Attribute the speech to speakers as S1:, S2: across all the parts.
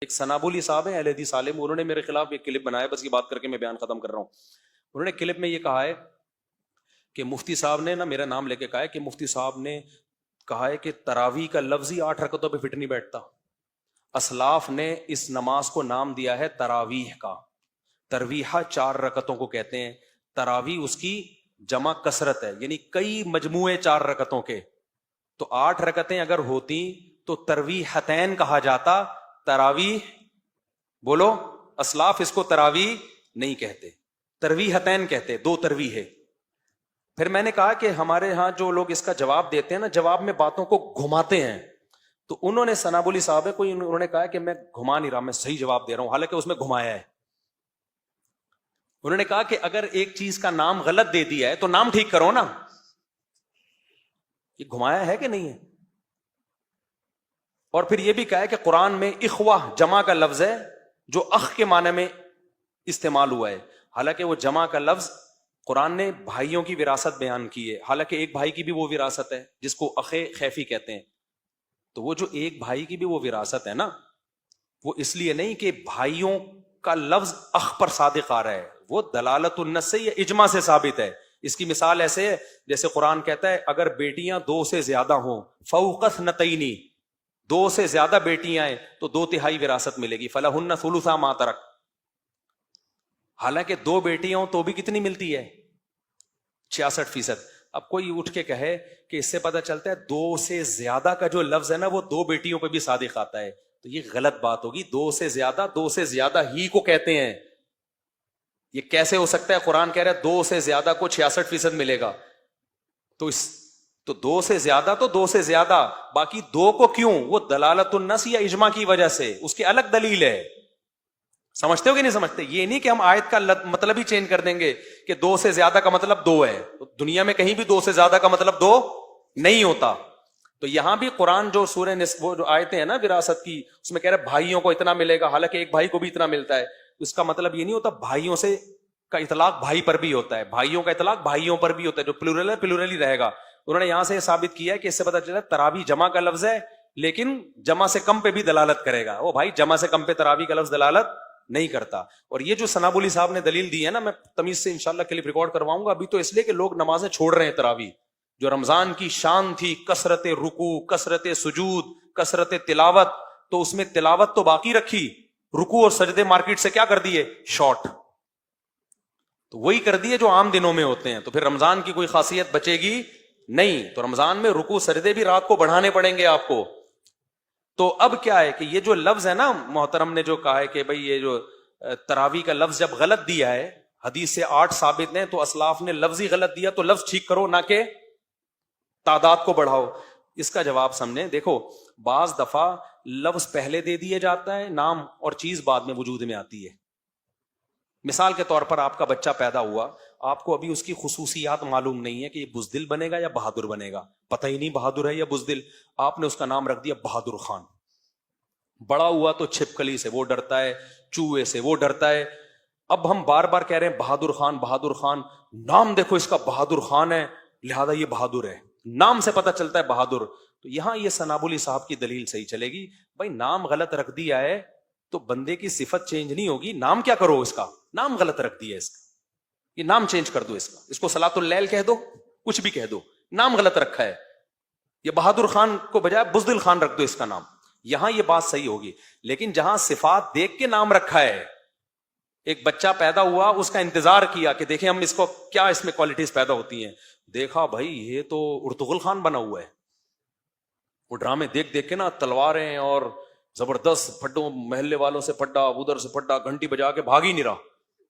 S1: ایک سنابولی صاحب ہیں اہل حدیث عالم، انہوں نے میرے خلاف ایک کلپ بنایا، بس یہ بات کر کے میں بیان ختم کر رہا ہوں۔ انہوں نے کلپ میں یہ کہا ہے کہ مفتی صاحب نے میرا نام لے کے کہا ہے کہ مفتی صاحب نے کہا ہے کہ تراویح کا لفظ ہی 8 رکعتوں پہ فٹ نہیں بیٹھتا۔ اسلاف نے اس نماز کو نام دیا ہے تراویح کا، ترویحہ 4 رکعتوں کو کہتے ہیں، تراویح اس کی جمع کثرت ہے، یعنی کئی مجموعے 4 رکعتوں کے، تو 8 رکعتیں اگر ہوتی تو ترویحتین کہا جاتا، تراویح بولو، اسلاف اس کو تراویح نہیں کہتے، ترویحتین کہتے، 2 ترویح ہے۔ پھر میں نے کہا کہ ہمارے ہاں جو لوگ اس کا جواب دیتے ہیں نا، جواب میں باتوں کو گھماتے ہیں، تو انہوں نے سنابولی صاحب ہے کوئی، انہوں نے کہا کہ میں گھما نہیں رہا، میں صحیح جواب دے رہا ہوں، حالانکہ اس میں گھمایا ہے۔ انہوں نے کہا کہ اگر ایک چیز کا نام غلط دے دیا ہے تو نام ٹھیک کرو نا، یہ گھمایا ہے کہ نہیں ہے؟ اور پھر یہ بھی کہا ہے کہ قرآن میں اخوہ جمع کا لفظ ہے جو اخ کے معنی میں استعمال ہوا ہے، حالانکہ وہ جمع کا لفظ قرآن نے بھائیوں کی وراثت بیان کی ہے، حالانکہ ایک بھائی کی بھی وہ وراثت ہے جس کو اخ خیفی کہتے ہیں، تو وہ جو ایک بھائی کی بھی وہ وراثت ہے نا، وہ اس لیے نہیں کہ بھائیوں کا لفظ اخ پر صادق آ رہا ہے، وہ دلالت النص یا اجماع سے ثابت ہے۔ اس کی مثال ایسے ہے جیسے قرآن کہتا ہے اگر بیٹیاں 2 سے زیادہ ہوں، فوق اثنتین، 2 سے زیادہ بیٹیاں ہیں تو 2/3 وراثت ملے گی، فلہن ثلثا ما ترک، حالانکہ 2 بیٹیاں ہوں تو بھی کتنی ملتی ہے؟ 66%۔ اب کوئی اٹھ کے کہے کہ اس سے پتہ چلتا ہے 2 سے زیادہ کا جو لفظ ہے نا وہ 2 بیٹیوں پہ بھی صادق آتا ہے، تو یہ غلط بات ہوگی۔ 2 سے زیادہ ہی کو کہتے ہیں، یہ کیسے ہو سکتا ہے؟ قرآن کہہ رہا ہے 2 سے زیادہ کو 66% ملے گا، تو 2 سے زیادہ تو 2 سے زیادہ، باقی 2 کو کیوں؟ وہ دلالت النص یا اجماع کی وجہ سے، اس کی الگ دلیل ہے۔ سمجھتے ہو کہ نہیں سمجھتے؟ یہ نہیں کہ ہم آیت کا مطلب ہی چینج کر دیں گے کہ 2 سے زیادہ کا مطلب 2 ہے، دنیا میں کہیں بھی 2 سے زیادہ کا مطلب 2 نہیں ہوتا۔ تو یہاں بھی قرآن جو سورہ وہ جو آیتیں ہیں نا وراثت کی، اس میں کہہ رہے بھائیوں کو اتنا ملے گا، حالانکہ ایک بھائی کو بھی اتنا ملتا ہے، اس کا مطلب یہ نہیں ہوتا بھائیوں سے کا اطلاق بھائی پر بھی ہوتا ہے، بھائیوں کا اطلاق بھائیوں پر بھی ہوتا ہے، جو پلورل ہے پلورل ہی رہے گا۔ انہوں نے یہاں سے یہ ثابت کیا ہے کہ اس سے پتہ چلا تراویح جمع کا لفظ ہے، لیکن جمع سے کم پہ بھی دلالت کرے گا۔ وہ بھائی جمع سے کم پہ تراویح کا لفظ دلالت نہیں کرتا۔ اور یہ جو سنابولی صاحب نے دلیل دی ہے نا، میں تمیز سے انشاءاللہ کلپ ریکارڈ کرواؤں گا، ابھی تو اس لیے کہ لوگ نمازیں چھوڑ رہے ہیں، تراویح جو رمضان کی شان تھی، کثرت رکوع، کثرت سجود، کثرت تلاوت، تو اس میں تلاوت تو باقی رکھی، رکوع اور سجدے مارکیٹ سے کیا کر دیے؟ شارٹ، تو وہی کر دیے جو عام دنوں میں ہوتے ہیں، تو پھر رمضان کی کوئی خاصیت بچے گی نہیں۔ تو رمضان میں رکوع سجدے بھی رات کو بڑھانے پڑیں گے آپ کو۔ تو اب کیا ہے کہ یہ جو لفظ ہے نا، محترم نے جو کہا ہے کہ بھئی یہ جو تراویح کا لفظ جب غلط دیا ہے، حدیث سے 8 ثابت ہیں، تو اسلاف نے لفظ ہی غلط دیا، تو لفظ ٹھیک کرو، نہ کہ تعداد کو بڑھاؤ۔ اس کا جواب سمجھیں، دیکھو بعض دفعہ لفظ پہلے دے دیا جاتا ہے، نام اور چیز بعد میں وجود میں آتی ہے۔ مثال کے طور پر آپ کا بچہ پیدا ہوا، آپ کو ابھی اس کی خصوصیات معلوم نہیں ہے کہ یہ بزدل بنے گا یا بہادر بنے گا، پتہ ہی نہیں بہادر ہے یا بزدل، آپ نے اس کا نام رکھ دیا بہادر خان۔ بڑا ہوا تو چھپکلی سے وہ ڈرتا ہے، چوہے سے وہ ڈرتا ہے، اب ہم بار بار کہہ رہے ہیں بہادر خان بہادر خان، نام دیکھو اس کا بہادر خان ہے لہذا یہ بہادر ہے، نام سے پتہ چلتا ہے بہادر۔ تو یہاں یہ سنابولی صاحب کی دلیل صحیح چلے گی، بھائی نام غلط رکھ دیا ہے تو بندے کی صفت چینج نہیں ہوگی، نام کیا کرو، اس کا نام غلط رکھ دیا ہے، اس کا یہ نام چینج کر دو، اس کو صلاۃ اللیل کہہ دو، کچھ بھی کہہ دو، نام غلط رکھا ہے، یہ بہادر خان کو بجائے بزدل خان رکھ دو اس کا نام، یہاں یہ بات صحیح ہوگی۔ لیکن جہاں صفات دیکھ کے نام رکھا ہے، ایک بچہ پیدا ہوا، اس کا انتظار کیا کہ دیکھیں ہم اس کو کیا اس میں کوالٹیز پیدا ہوتی ہیں، دیکھا بھائی یہ تو ارطغرل خان بنا ہوا ہے، وہ ڈرامے دیکھ دیکھ کے نا تلواریں اور زبردست پھڈوں، محلے والوں سے پھڈا، ادھر سے پھڈا، گھنٹی بجا کے بھاگ ہی نہیں رہا،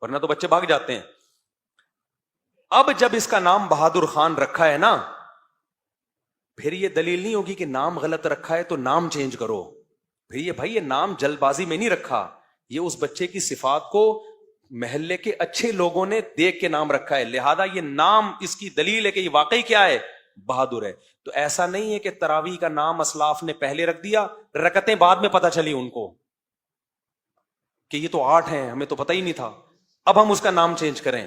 S1: ورنہ تو بچے بھاگ جاتے ہیں۔ اب جب اس کا نام بہادر خان رکھا ہے نا، پھر یہ دلیل نہیں ہوگی کہ نام غلط رکھا ہے تو نام چینج کرو، پھر یہ بھائی یہ نام جلد بازی میں نہیں رکھا، یہ اس بچے کی صفات کو محلے کے اچھے لوگوں نے دیکھ کے نام رکھا ہے، لہذا یہ نام اس کی دلیل ہے کہ یہ واقعی کیا ہے، بہادر ہے۔ تو ایسا نہیں ہے کہ تراویح کا نام اسلاف نے پہلے رکھ دیا، رکعتیں بعد میں پتہ چلی ان کو کہ یہ تو 8 ہیں، ہمیں تو پتہ ہی نہیں تھا، اب ہم اس کا نام چینج کریں۔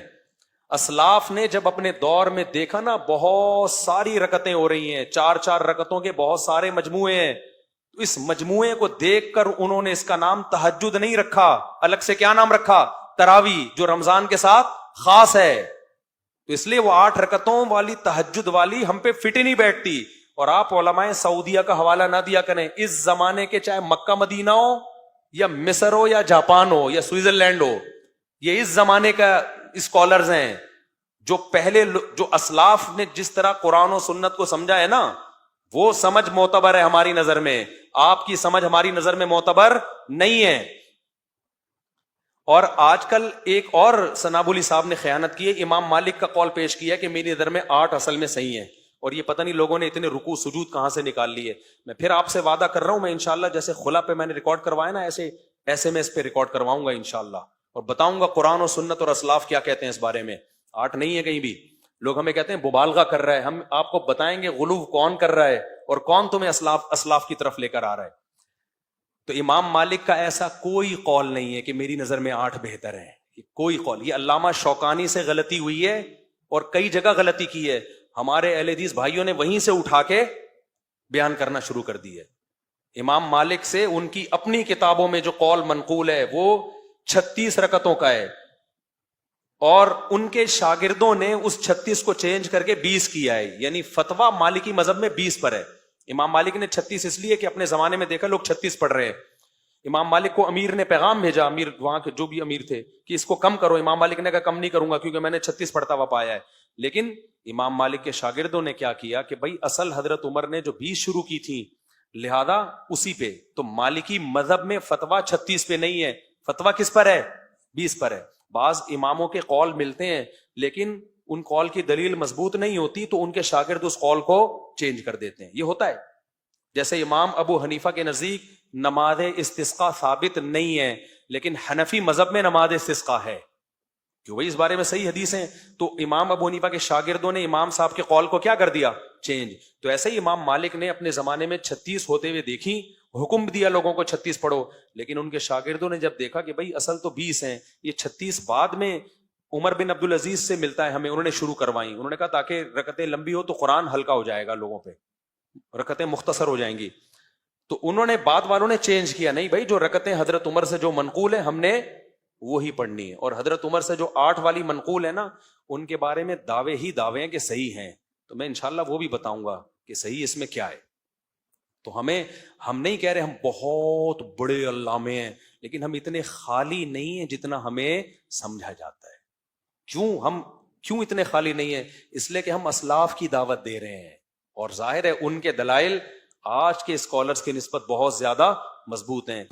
S1: اسلاف نے جب اپنے دور میں دیکھا نا بہت ساری رکعتیں ہو رہی ہیں، 4 4 رکعتوں کے بہت سارے مجموعے ہیں، تو اس مجموعے کو دیکھ کر انہوں نے اس کا نام تہجد نہیں رکھا، الگ سے کیا نام رکھا؟ تراوی، جو رمضان کے ساتھ خاص ہے. تو اس لیے وہ 8 رکعتوں والی تہجد والی ہم پہ فٹ ہی نہیں بیٹھتی. اور آپ علماء سعودیہ کا حوالہ نہ دیا کریں، اس زمانے کے چاہے مکہ مدینہ ہو یا مصر ہو یا جاپان ہو یا سوئٹزرلینڈ ہو، یہ اس زمانے کا اسکالرز ہیں جو پہلے جو اسلاف نے جس طرح قرآن و سنت کو سمجھا ہے نا، وہ سمجھ معتبر ہے ہماری نظر میں. آپ کی سمجھ ہماری نظر میں معتبر نہیں ہے. اور آج کل ایک اور سنابولی صاحب نے خیانت کی ہے، امام مالک کا قول پیش کیا کہ میری نظر میں 8 اصل میں صحیح ہیں، اور یہ پتہ نہیں لوگوں نے اتنے رکوع سجود کہاں سے نکال لیے. میں پھر آپ سے وعدہ کر رہا ہوں، میں انشاءاللہ جیسے خلا پہ میں نے ریکارڈ کروایا نا، ایسے میں اس پہ ریکارڈ کرواؤں گا انشاءاللہ، اور بتاؤں گا قرآن و سنت اور اسلاف کیا کہتے ہیں اس بارے میں. 8 نہیں ہے کہیں بھی. لوگ ہمیں کہتے ہیں مبالغہ کر رہا ہے، ہم آپ کو بتائیں گے غلو کون کر رہا ہے اور کون تمہیں اسلاف کی طرف لے کر آ رہا ہے. تو امام مالک کا ایسا کوئی قول نہیں ہے کہ میری نظر میں 8 بہتر ہیں، کوئی قول. یہ علامہ شوکانی سے غلطی ہوئی ہے اور کئی جگہ غلطی کی ہے. ہمارے اہل حدیث بھائیوں نے وہیں سے اٹھا کے بیان کرنا شروع کر دی ہے. امام مالک سے ان کی اپنی کتابوں میں جو قول منقول ہے وہ 36 رکعتوں کا ہے، اور ان کے شاگردوں نے اس 36 کو چینج کر کے 20 کیا ہے. یعنی فتویٰ مالکی مذہب میں 20 پر ہے. امام مالک نے 36 اس لیے کہ اپنے زمانے میں دیکھا لوگ 36 پڑھ رہے ہیں. امام مالک کو امیر نے پیغام بھیجا، امیر وہاں کے جو بھی امیر تھے، کہ اس کو کم کرو. امام مالک نے کہا کم نہیں کروں گا کیونکہ میں نے 36 پڑھتا ہوا پایا ہے. لیکن امام مالک کے شاگردوں نے کیا کیا کہ بھائی اصل حضرت عمر نے جو 20 شروع کی تھی لہذا اسی پہ. تو مالکی مذہب میں فتویٰ 36 پہ نہیں ہے، فتویٰ کس پر ہے؟ 20 پر ہے. بعض اماموں کے قول ملتے ہیں لیکن ان قول کی دلیل مضبوط نہیں ہوتی تو ان کے شاگرد اس قول کو چینج کر دیتے ہیں. یہ ہوتا ہے. جیسے امام ابو حنیفہ کے نزدیک نماز استسقاء ثابت نہیں ہے، لیکن حنفی مذہب میں نماز استسقاء ہے، کہ وہی اس بارے میں صحیح حدیث ہیں. تو امام ابو حنیفہ کے شاگردوں نے امام صاحب کے قول کو کیا کر دیا؟ چینج. تو ایسے ہی امام مالک نے اپنے زمانے میں 36 ہوتے ہوئے دیکھی، حکم دیا لوگوں کو 36 پڑھو، لیکن ان کے شاگردوں نے جب دیکھا کہ بھائی اصل تو 20 ہیں، یہ 36 بعد میں عمر بن عبدالعزیز سے ملتا ہے ہمیں، انہوں نے شروع کروائی. انہوں نے کہا تاکہ رکعتیں لمبی ہو تو قرآن ہلکا ہو جائے گا لوگوں پہ، رکعتیں مختصر ہو جائیں گی. تو انہوں نے بعد والوں نے چینج کیا، نہیں بھائی جو رکعتیں حضرت عمر سے جو منقول ہے ہم نے وہی پڑھنی ہے. اور حضرت عمر سے جو 8 والی منقول ہے نا، ان کے بارے میں دعوے ہی دعوے ہیں کہ صحیح ہیں. تو میں انشاءاللہ وہ بھی بتاؤں گا کہ صحیح اس میں کیا ہے. تو ہم نہیں کہہ رہے ہم بہت بڑے علامے ہیں، لیکن ہم اتنے خالی نہیں ہیں جتنا ہمیں سمجھا جاتا ہے. کیوں اتنے خالی نہیں ہیں؟ اس لیے کہ ہم اسلاف کی دعوت دے رہے ہیں، اور ظاہر ہے ان کے دلائل آج کے اسکالرز کی نسبت بہت زیادہ مضبوط ہیں.